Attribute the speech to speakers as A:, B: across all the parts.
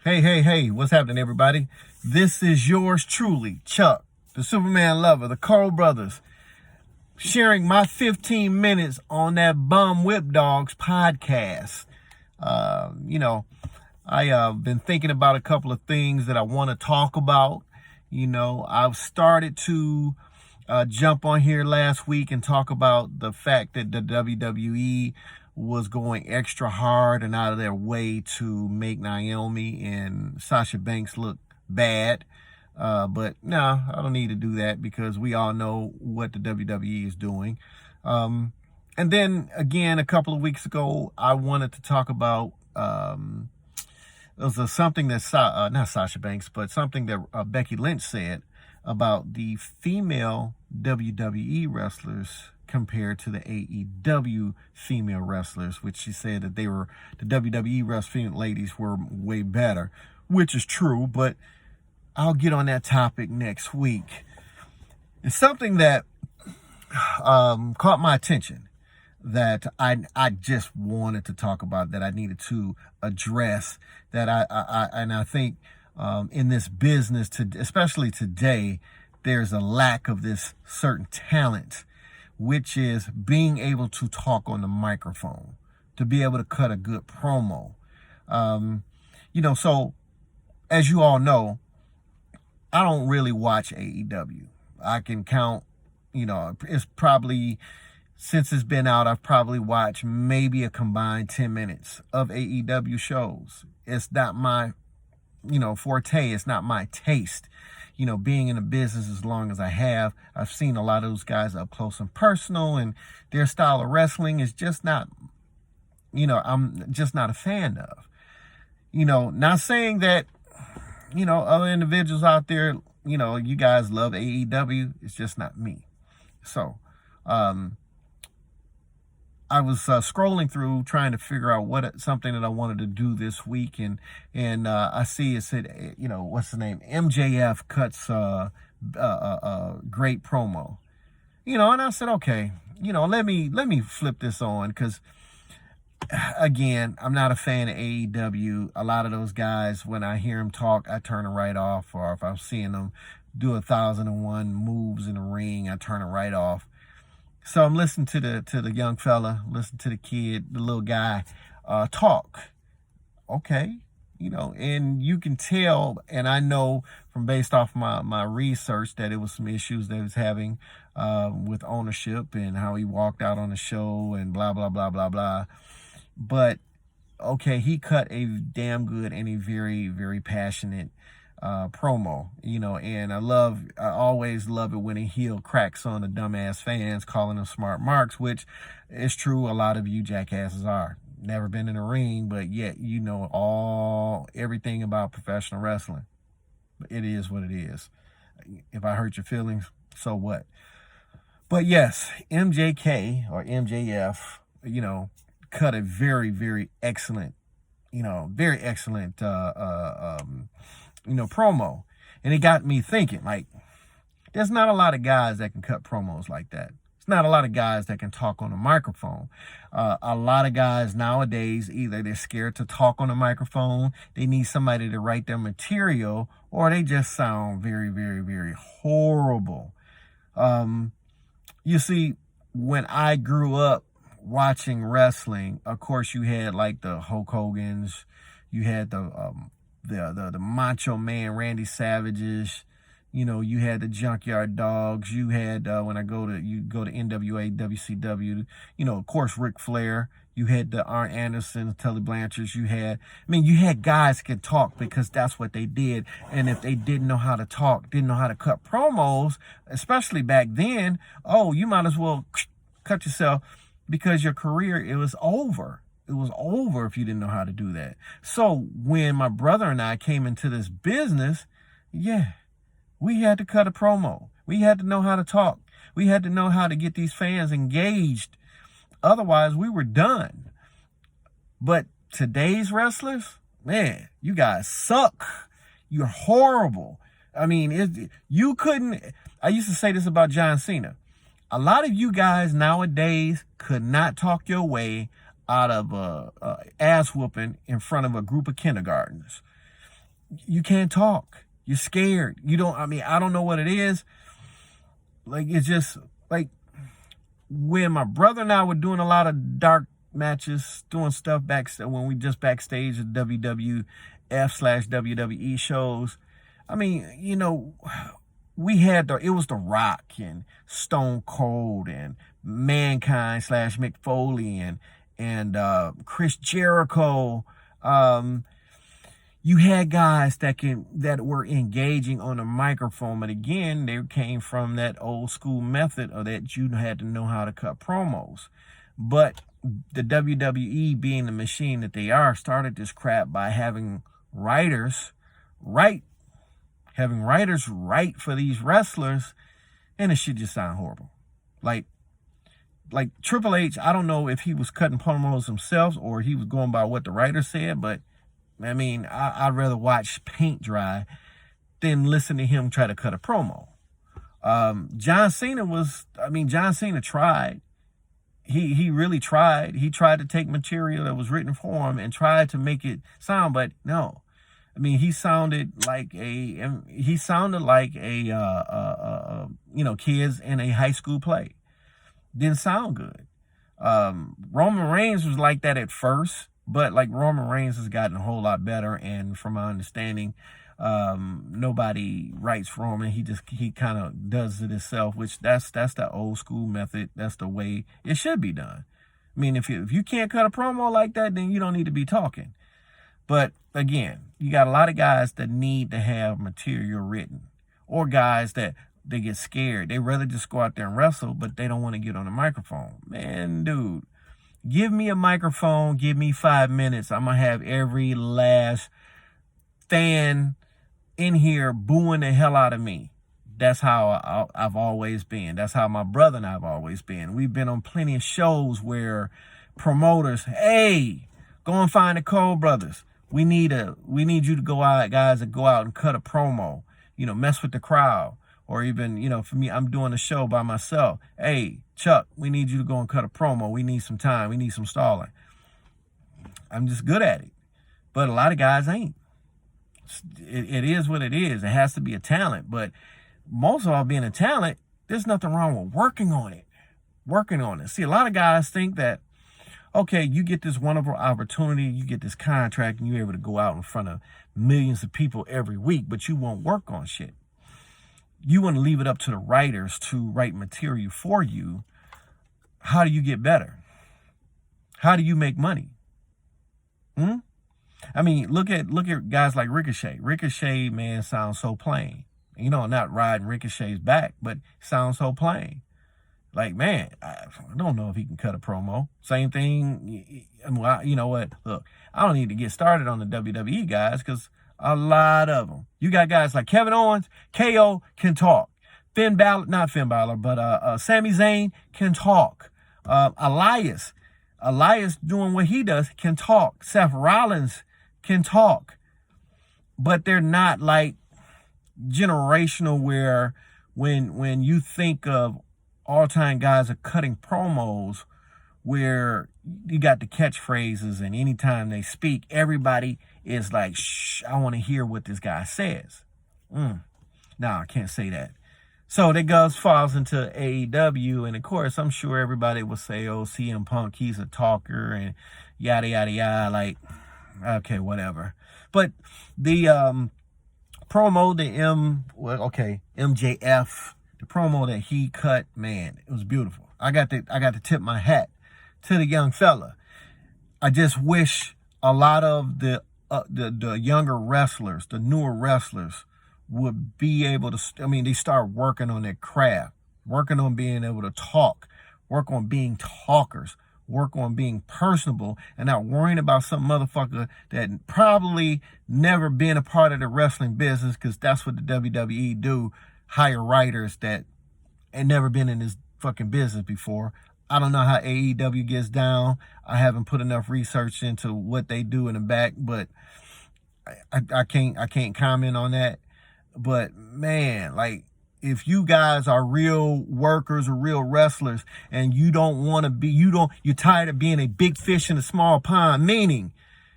A: Hey, what's happening, everybody? This is yours truly, Chuck, the Superman lover, the Carl Brothers, sharing my 15 minutes on that Bum Whip Dogs podcast. I've been thinking about a couple of things that I want to talk about. I've started to jump on here last week and talk about the fact that the WWE was going extra hard and out of their way to make Naomi and Sasha Banks look bad. But no, I don't need to do that because we all know what the WWE is doing. And then again, a couple of weeks ago, I wanted to talk about it was something that not Sasha Banks, but something that Becky Lynch said about the female WWE wrestlers compared to the AEW female wrestlers, which she said that the WWE wrestling ladies were way better, which is true, but I'll get on that topic next week. It's something that caught my attention that I just wanted to talk about, that I needed to address, that I think in this business, especially today, there's a lack of this certain talent, which is being able to talk on the microphone, to be able to cut a good promo. So as you all know, I don't really watch AEW. I can count, it's probably, since it's been out, I've probably watched maybe a combined 10 minutes of AEW shows. It's not my, forte. It's not my taste. Being in the business as long as I have, I've seen a lot of those guys up close and personal, and their style of wrestling is just not, I'm just not a fan of. Not saying that, other individuals out there, you guys love AEW. It's just not me. So, I was scrolling through trying to figure out something that I wanted to do this week, and I see it said, what's the name? MJF cuts a great promo, and I said, okay, let me flip this on, because again, I'm not a fan of AEW. A lot of those guys, when I hear them talk, I turn it right off, or if I'm seeing them do 1,001 moves in the ring, I turn it right off. So I'm listening to the young fella, listen to the kid, the little guy, talk. Okay, and you can tell, and I know from based off my research that it was some issues that he was having with ownership and how he walked out on the show and blah, blah, blah, blah, blah. But, okay, he cut a damn good and a very, very passionate promo, and I always love it when a heel cracks on the dumbass fans, calling them smart marks, which is true. A lot of you jackasses are. Never been in a ring, but yet you know everything about professional wrestling. But it is what it is. If I hurt your feelings, so what? But yes, MJK or MJF, cut a very, very excellent, promo. And it got me thinking, like, there's not a lot of guys that can cut promos like that. It's not a lot of guys that can talk on a microphone. A lot of guys nowadays, either they're scared to talk on a microphone, they need somebody to write their material, or they just sound very, very, very horrible. You see, when I grew up watching wrestling, of course, you had like the Hulk Hogan's, you had the Macho Man Randy Savages, you had the Junkyard Dogs, you had when you go to NWA, WCW, of course Ric Flair, you had the Arn Anderson, Tully Blanchards, you had guys could talk because that's what they did. And if they didn't know how to talk, didn't know how to cut promos, especially back then, you might as well cut yourself, because your career, it was over. It was over if you didn't know how to do that. So when my brother and I came into this business, we had to cut a promo. We had to know how to talk. We had to know how to get these fans engaged. Otherwise, we were done. But today's wrestlers, man, you guys suck. You're horrible. I mean, you couldn't. I used to say this about John Cena. A lot of you guys nowadays could not talk your way out of a ass whooping in front of a group of kindergartners. you can't talk. You're scared. You don't, I mean, I don't know what it is. Like, it's just like when my brother and I were doing a lot of dark matches, doing stuff backstage, when we just backstage at WWF/WWE shows. I mean, you know, we had it was The Rock and Stone Cold and Mankind/Mick Foley and Chris Jericho. You had guys that were engaging on a microphone, but again, they came from that old school method of that you had to know how to cut promos. But the WWE, being the machine that they are, started this crap by having writers write for these wrestlers, and it should just sound horrible. Like Triple H, I don't know if he was cutting promos himself or he was going by what the writer said, but I mean, I'd rather watch paint dry than listen to him try to cut a promo. John Cena tried. He really tried. He tried to take material that was written for him and tried to make it sound, but no. I mean, he sounded like kids in a high school play. Didn't sound good. Roman Reigns was like that at first, but like Roman Reigns has gotten a whole lot better, and from my understanding, nobody writes for Roman. He kind of does it himself, which that's the old school method. That's the way it should be done. I mean, if you can't cut a promo like that, then you don't need to be talking. But again, you got a lot of guys that need to have material written, or guys that they get scared. They rather just go out there and wrestle, but they don't want to get on the microphone. Man, dude, give me a microphone, give me 5 minutes. I'm going to have every last fan in here booing the hell out of me. That's how I've always been. That's how my brother and I have always been. We've been on plenty of shows where promoters, hey, go and find the Cole brothers. We need you to go out, guys, and go out and cut a promo, mess with the crowd. Or even, for me, I'm doing a show by myself. Hey, Chuck, we need you to go and cut a promo. We need some time. We need some stalling. I'm just good at it. But a lot of guys ain't. It is what it is. It has to be a talent. But most of all, being a talent, there's nothing wrong with working on it. See, a lot of guys think that, okay, you get this wonderful opportunity, you get this contract, and you're able to go out in front of millions of people every week, but you won't work on shit. You want to leave it up to the writers to write material for you. How do you get better? How do you make money? I mean, look at guys like Ricochet. Ricochet, man, sounds so plain. Not riding Ricochet's back, but sounds so plain. Like, man, I don't know if he can cut a promo. Same thing. You know what? Look, I don't need to get started on the WWE guys because a lot of them. You got guys like Kevin Owens, KO can talk. Sami Zayn can talk. Elias doing what he does can talk. Seth Rollins can talk. But they're not like generational where when you think of all-time guys are cutting promos where you got the catchphrases and anytime they speak, everybody is like, shh, I want to hear what this guy says. No, I can't say that. So that falls into AEW, and of course, I'm sure everybody will say, oh, CM Punk, he's a talker, and yada, yada, yada, like, okay, whatever. But the promo, MJF, the promo that he cut, man, it was beautiful. I got to tip my hat to the young fella. I just wish a lot of the younger wrestlers, the newer wrestlers, would be able to, they start working on their craft, working on being able to talk, work on being talkers, work on being personable, and not worrying about some motherfucker that probably never been a part of the wrestling business, because that's what the WWE do, hire writers that ain't never been in this fucking business before. I don't know how AEW gets down. I haven't put enough research into what they do in the back, but I can't comment on that. But man, like, if you guys are real workers or real wrestlers and you don't want to be, you're tired of being a big fish in a small pond, meaning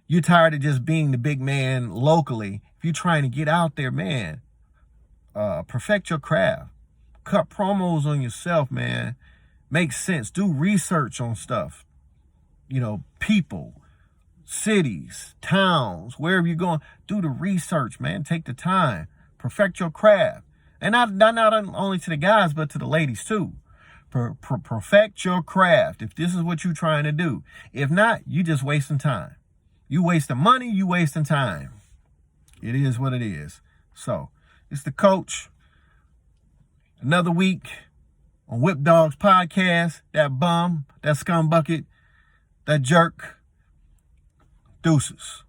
A: you're tired of just being the big man locally. If you're trying to get out there, man, perfect your craft. Cut promos on yourself, man. Make sense. Do research on stuff. You know, people, cities, towns, wherever you're going. Do the research, man. Take the time. Perfect your craft. And not only to the guys, but to the ladies, too. Perfect your craft if this is what you're trying to do. If not, you just wasting time. You wasting money, you wasting time. It is what it is. So, it's the coach. Another week on Whip Dogs Podcast. That bum, that scumbucket, that jerk. Deuces.